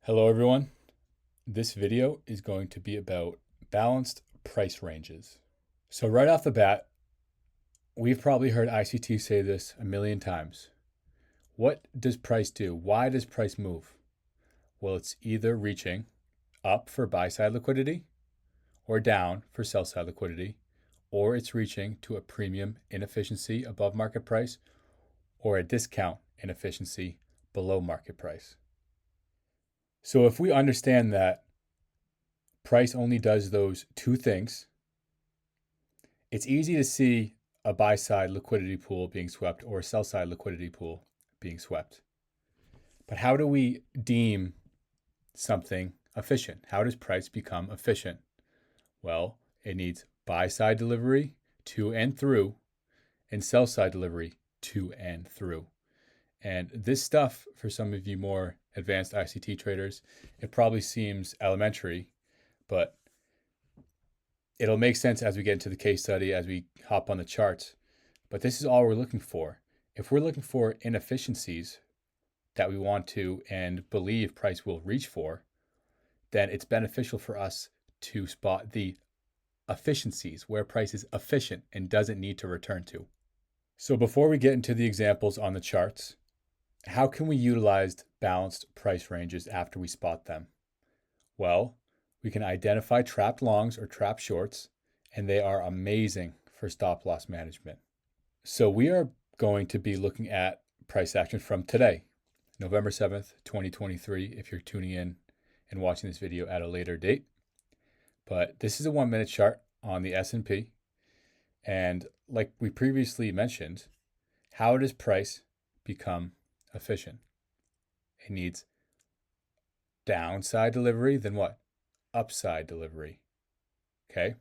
Hello everyone. This video is going to be about balanced price ranges. So right off the bat, we've probably heard ICT say this a million times. What does price do? Why does price move? Well, it's either reaching up for buy side liquidity or down for sell side liquidity, or it's reaching to a premium inefficiency above market price or a discount inefficiency below market price. So if we understand that price only does those two things, it's easy to see a buy side liquidity pool being swept or a sell side liquidity pool being swept. But how do we deem something efficient? How does price become efficient? Well, it needs buy side delivery to and through and sell side delivery to and through. And this stuff, for some of you more advanced ICT traders, it probably seems elementary, but it'll make sense as we get into the case study, as we hop on the charts. But this is all we're looking for. If we're looking for inefficiencies that we want to and believe price will reach for, then it's beneficial for us to spot the efficiencies where price is efficient and doesn't need to return to. So before we get into the examples on the charts, how can we utilize balanced price ranges after we spot them? Well, we can identify trapped longs or trapped shorts, and they are amazing for stop loss management. So we are going to be looking at price action from today, November 7th, 2023, if you're tuning in and watching this video at a later date. But this is a 1 minute chart on the S&P. And like we previously mentioned, how does price become efficient? It needs downside delivery, then what? Upside delivery. Okay.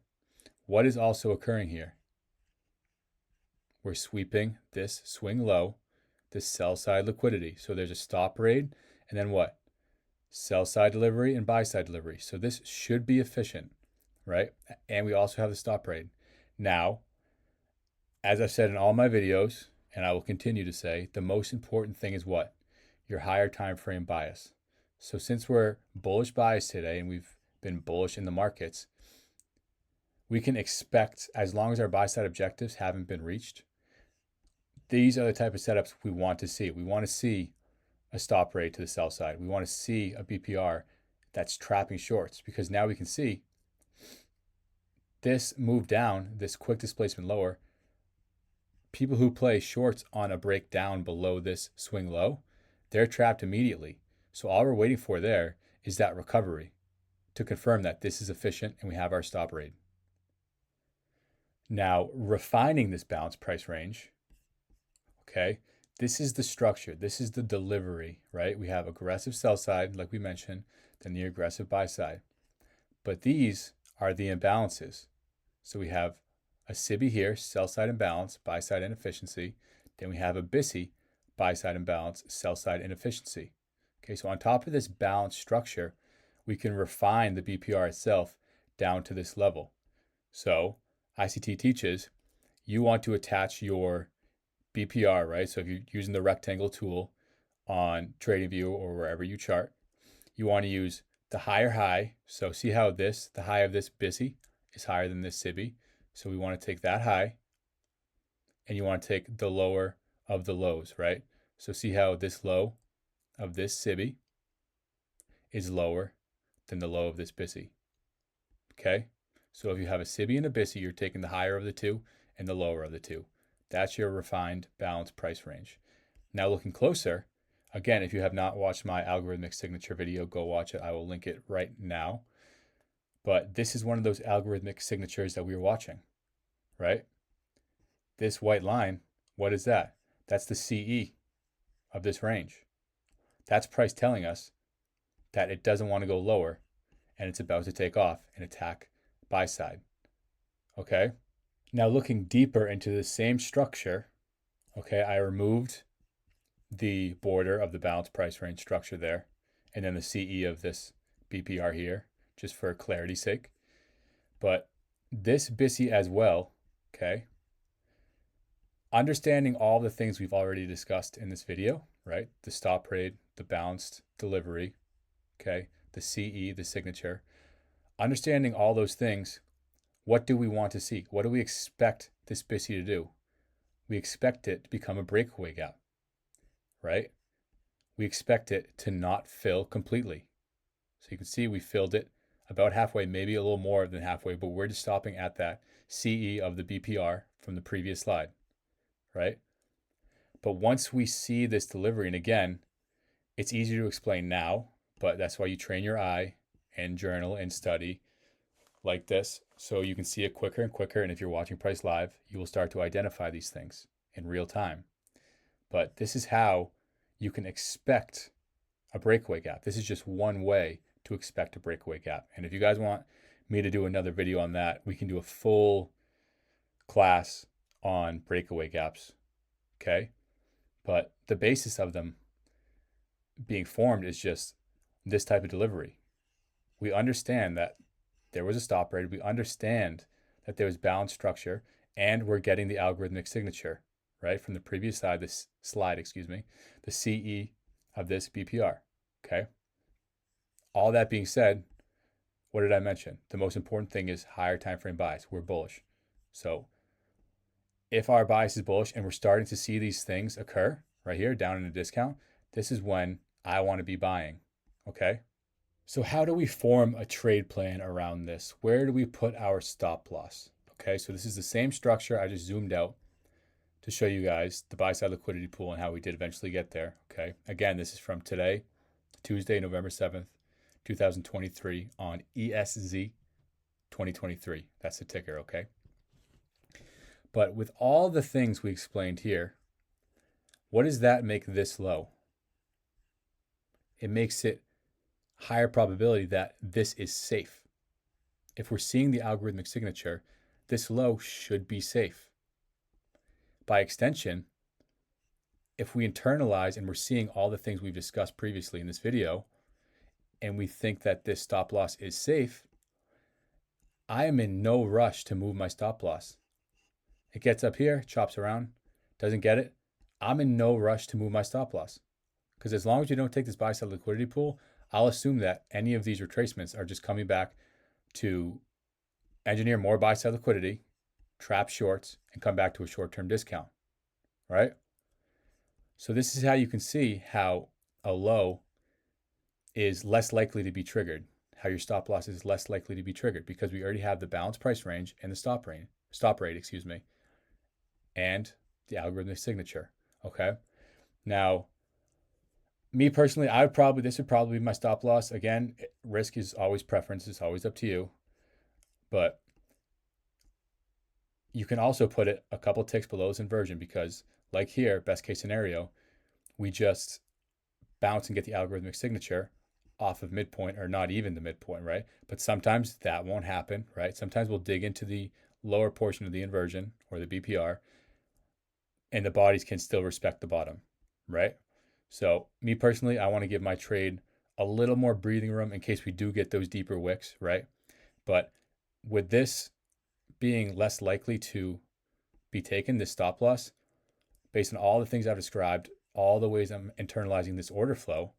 What is also occurring here? We're sweeping this swing low, this sell side liquidity. So there's a stop raid and then what? Sell side delivery and buy side delivery. So this should be efficient, right? And we also have the stop raid. Now, as I've said in all my videos, and I will continue to say, the most important thing is what? Your higher time frame bias. So since we're bullish bias today and we've been bullish in the markets, we can expect, as long as our buy side objectives haven't been reached, these are the type of setups we want to see. We want to see a stop rate to the sell side. We want to see a BPR that's trapping shorts, because now we can see this move down, this quick displacement lower. People who play shorts on a breakdown below this swing low, they're trapped immediately. So all we're waiting for there is that recovery to confirm that this is efficient and we have our stop rate. Now, refining this balanced price range, okay, this is the structure. This is the delivery, right? We have aggressive sell side, like we mentioned, then the aggressive buy side. But these are the imbalances. So we have a SIBI here, sell side imbalance, buy side inefficiency. Then we have a BISI, buy side imbalance, sell side inefficiency. Okay, so on top of this balanced structure, we can refine the BPR itself down to this level. So ICT teaches you want to attach your BPR, right? So if you're using the rectangle tool on TradingView or wherever you chart, you want to use the higher high. So see how the high of this BISI is higher than this SIBI. So we want to take that high and you want to take the lower of the lows, right? So see how this low of this SIBI is lower than the low of this BISI. Okay? So if you have a SIBI and a BISI, you're taking the higher of the two and the lower of the two. That's your refined balanced price range. Now looking closer, again, if you have not watched my Algorithmic Signature video, go watch it. I will link it right now. But this is one of those algorithmic signatures that we were watching, right? This white line, what is that? That's the CE of this range. That's price telling us that it doesn't want to go lower and it's about to take off and attack buy side. Okay? Now looking deeper into the same structure, okay, I removed the border of the balanced price range structure there and then the CE of this BPR here, just for clarity's sake. But this BISI as well, okay, understanding all the things we've already discussed in this video, right? The stop rate, the balanced delivery, okay, the CE, the signature. Understanding all those things, what do we want to see? What do we expect this BISI to do? We expect it to become a breakaway gap, right? We expect it to not fill completely. So you can see we filled it about halfway, maybe a little more than halfway, but we're just stopping at that CE of the BPR from the previous slide, right? But once we see this delivery, and again, it's easy to explain now, but that's why you train your eye and journal and study like this, so you can see it quicker and quicker. And if you're watching Price Live, you will start to identify these things in real time. But this is how you can expect a breakaway gap. This is just one way to expect a breakaway gap. And if you guys want me to do another video on that, we can do a full class on breakaway gaps, okay? But the basis of them being formed is just this type of delivery. We understand that there was a stop rate. We understand that there was balanced structure, and we're getting the algorithmic signature, right? From the previous slide, the CE of this BPR, okay? All that being said, what did I mention? The most important thing is higher time frame bias. We're bullish. So if our bias is bullish and we're starting to see these things occur right here down in a discount, this is when I want to be buying, okay? So how do we form a trade plan around this? Where do we put our stop loss? Okay, so this is the same structure. I just zoomed out to show you guys the buy side liquidity pool and how we did eventually get there. Okay, again, this is from today, Tuesday, November 7th, 2023 on ESZ 2023. That's the ticker, okay? But with all the things we explained here, what does that make this low? It makes it higher probability that this is safe. If we're seeing the algorithmic signature, this low should be safe. By extension, if we internalize and we're seeing all the things we've discussed previously in this video, and we think that this stop loss is safe, I am in no rush to move my stop loss. It gets up here, chops around, doesn't get it. I'm in no rush to move my stop loss. Because as long as you don't take this buy side liquidity pool, I'll assume that any of these retracements are just coming back to engineer more buy side liquidity, trap shorts, and come back to a short-term discount, right? So this is how you can see how a low is less likely to be triggered, how your stop loss is less likely to be triggered, because we already have the balanced price range and the stop rate, and the algorithmic signature, okay? Now, me personally, this would probably be my stop loss. Again, risk is always preference. It's always up to you. But you can also put it a couple ticks below this inversion, because like here, best case scenario, we just bounce and get the algorithmic signature off of midpoint, or not even the midpoint, right? But sometimes that won't happen, right? Sometimes we'll dig into the lower portion of the inversion or the BPR, and the bodies can still respect the bottom, right? So me personally, I want to give my trade a little more breathing room in case we do get those deeper wicks, right? But with this being less likely to be taken, this stop loss, based on all the things I've described, all the ways I'm internalizing this order flow,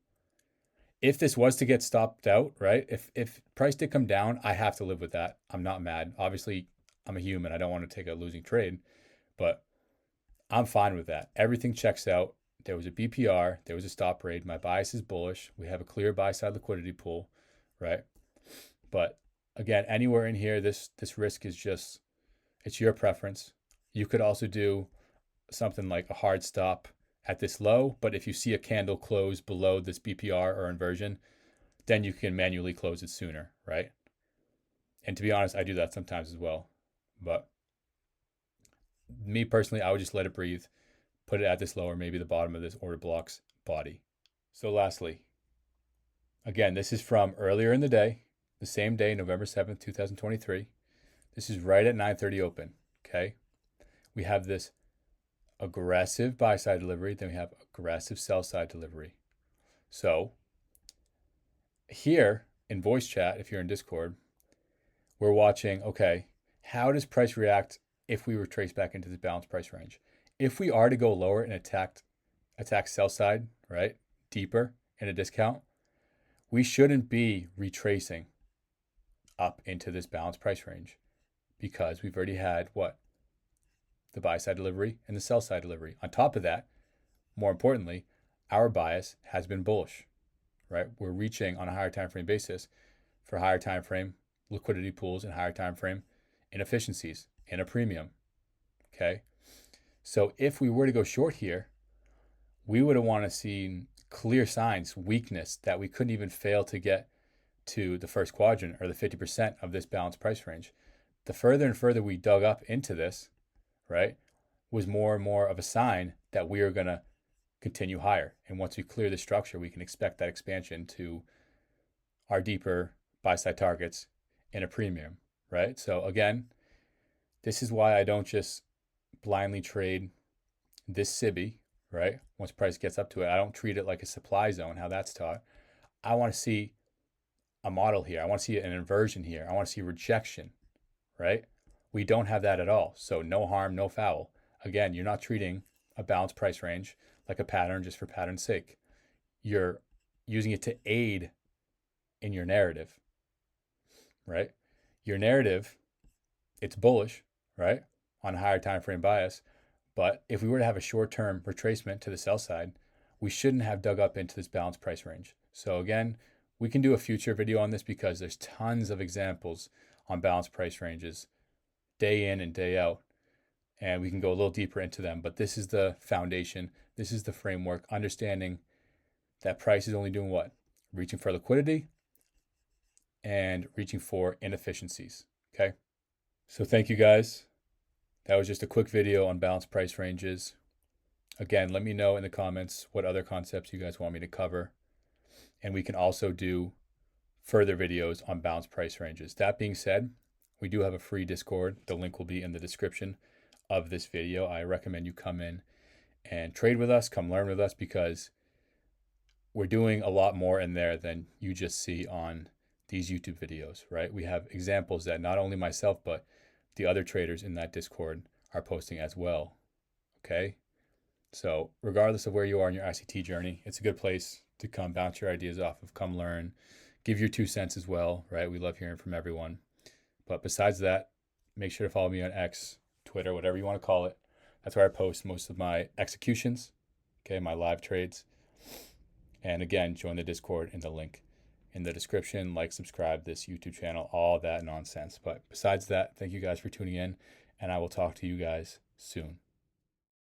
if this was to get stopped out, right? If price did come down, I have to live with that. I'm not mad. Obviously, I'm a human. I don't want to take a losing trade, but I'm fine with that. Everything checks out. There was a BPR, there was a stop rate. My bias is bullish. We have a clear buy side liquidity pool, right? But again, anywhere in here, this risk is just, it's your preference. You could also do something like a hard stop at this low, but if you see a candle close below this BPR or inversion, then you can manually close it sooner, right? And to be honest, I do that sometimes as well. But me personally, I would just let it breathe, put it at this lower, maybe the bottom of this order block's body. So lastly, again, this is from earlier in the day, the same day, November 7th, 2023. This is right at 9:30 open, okay? We have this aggressive buy side delivery, then we have aggressive sell side delivery. So here in voice chat, if you're in Discord, we're watching, okay, how does price react if we retrace back into this balanced price range? If we are to go lower and attack sell side, right, deeper in a discount, we shouldn't be retracing up into this balanced price range because we've already had what? The buy side delivery and the sell side delivery. On top of that, more importantly, our bias has been bullish, right? We're reaching on a higher time frame basis for higher time frame liquidity pools and higher time frame inefficiencies in a premium. Okay. So if we were to go short here, we would have want to see clear signs, weakness that we couldn't even fail to get to the first quadrant or the 50% of this balanced price range. The further and further we dug up into this, right, was more and more of a sign that we are going to continue higher. And once we clear the structure, we can expect that expansion to our deeper buy side targets in a premium, right? So again, this is why I don't just blindly trade this SIBI, right? Once price gets up to it, I don't treat it like a supply zone, how that's taught. I want to see a model here. I want to see an inversion here. I want to see rejection, right? We don't have that at all. So no harm, no foul. Again, you're not treating a balanced price range like a pattern just for pattern's sake. You're using it to aid in your narrative, right? Your narrative, it's bullish, right? On a higher time frame bias. But if we were to have a short-term retracement to the sell side, we shouldn't have dug up into this balanced price range. So again, we can do a future video on this because there's tons of examples on balanced price ranges day in and day out. And we can go a little deeper into them. But this is the foundation. This is the framework, understanding that price is only doing what? Reaching for liquidity and reaching for inefficiencies, okay? So thank you guys. That was just a quick video on balanced price ranges. Again, let me know in the comments what other concepts you guys want me to cover. And we can also do further videos on balanced price ranges. That being said, we do have a free Discord. The link will be in the description of this video. I recommend you come in and trade with us, come learn with us, because we're doing a lot more in there than you just see on these YouTube videos, right? We have examples that not only myself, but the other traders in that Discord are posting as well, okay? So regardless of where you are in your ICT journey, it's a good place to come bounce your ideas off of, come learn, give your 2 cents as well, right? We love hearing from everyone. But besides that, make sure to follow me on X, Twitter, whatever you want to call it. That's where I post most of my executions, okay, my live trades. And again, join the Discord in the link in the description. Like, subscribe this YouTube channel, all that nonsense. But besides that, thank you guys for tuning in, and I will talk to you guys soon.